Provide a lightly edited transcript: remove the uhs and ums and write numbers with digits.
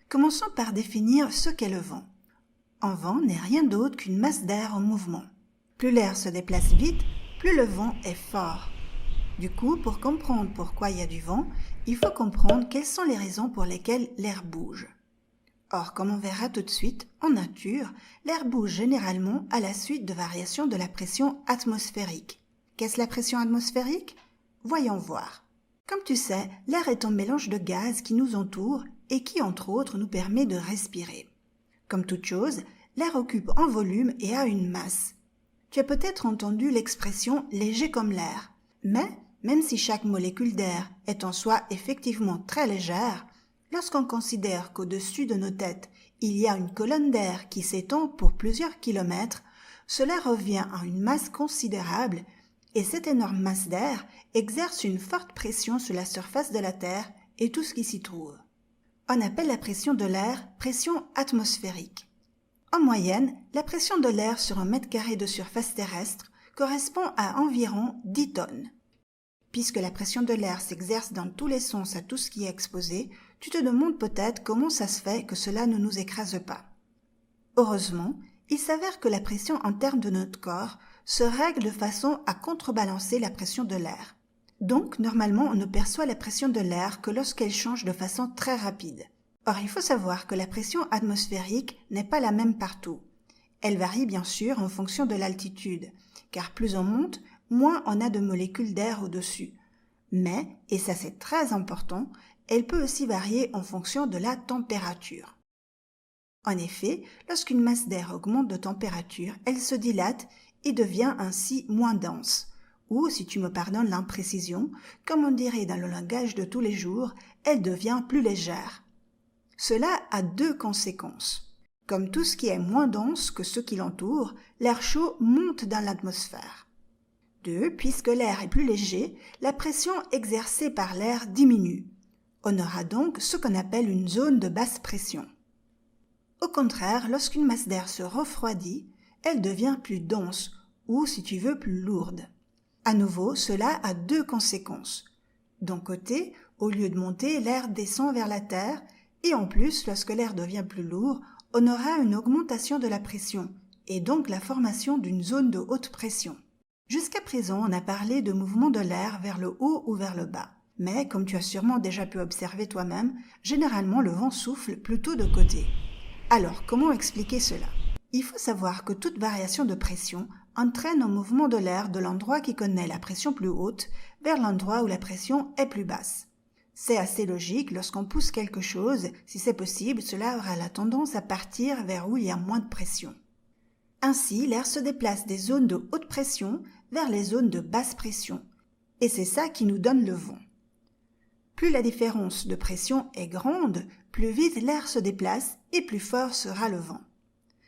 Commençons par définir ce qu'est le vent. Un vent n'est rien d'autre qu'une masse d'air en mouvement. Plus l'air se déplace vite, plus le vent est fort. Du coup, pour comprendre pourquoi il y a du vent, il faut comprendre quelles sont les raisons pour lesquelles l'air bouge. Or, comme on verra tout de suite, en nature, l'air bouge généralement à la suite de variations de la pression atmosphérique. Qu'est-ce la pression atmosphérique? Voyons voir. Comme tu sais, l'air est un mélange de gaz qui nous entoure et qui, entre autres, nous permet de respirer. Comme toute chose, l'air occupe un volume et a une masse. Tu as peut-être entendu l'expression « léger comme l'air », mais même si chaque molécule d'air est en soi effectivement très légère, lorsqu'on considère qu'au-dessus de nos têtes, il y a une colonne d'air qui s'étend pour plusieurs kilomètres, cela revient à une masse considérable et cette énorme masse d'air exerce une forte pression sur la surface de la Terre et tout ce qui s'y trouve. On appelle la pression de l'air pression atmosphérique. En moyenne, la pression de l'air sur un mètre carré de surface terrestre correspond à environ 10 tonnes. Puisque la pression de l'air s'exerce dans tous les sens à tout ce qui est exposé, tu te demandes peut-être comment ça se fait que cela ne nous écrase pas. Heureusement, il s'avère que la pression interne de notre corps se règle de façon à contrebalancer la pression de l'air. Donc, normalement, on ne perçoit la pression de l'air que lorsqu'elle change de façon très rapide. Or, il faut savoir que la pression atmosphérique n'est pas la même partout. Elle varie bien sûr en fonction de l'altitude, car plus on monte, moins on a de molécules d'air au-dessus. Mais, et ça c'est très important, elle peut aussi varier en fonction de la température. En effet, lorsqu'une masse d'air augmente de température, elle se dilate et devient ainsi moins dense. Ou, si tu me pardonnes l'imprécision, comme on dirait dans le langage de tous les jours, elle devient plus légère. Cela a deux conséquences. Comme tout ce qui est moins dense que ce qui l'entoure, l'air chaud monte dans l'atmosphère. 2. Puisque l'air est plus léger, la pression exercée par l'air diminue. On aura donc ce qu'on appelle une zone de basse pression. Au contraire, lorsqu'une masse d'air se refroidit, elle devient plus dense, ou si tu veux plus lourde. À nouveau, cela a deux conséquences. D'un côté, au lieu de monter, l'air descend vers la Terre, et en plus, lorsque l'air devient plus lourd, on aura une augmentation de la pression, et donc la formation d'une zone de haute pression. Jusqu'à présent, on a parlé de mouvement de l'air vers le haut ou vers le bas. Mais, comme tu as sûrement déjà pu observer toi-même, généralement le vent souffle plutôt de côté. Alors, comment expliquer cela? Il faut savoir que toute variation de pression entraîne un mouvement de l'air de l'endroit qui connaît la pression plus haute vers l'endroit où la pression est plus basse. C'est assez logique, lorsqu'on pousse quelque chose, si c'est possible, cela aura la tendance à partir vers où il y a moins de pression. Ainsi, l'air se déplace des zones de haute pression vers les zones de basse pression, et c'est ça qui nous donne le vent. Plus la différence de pression est grande, plus vite l'air se déplace et plus fort sera le vent.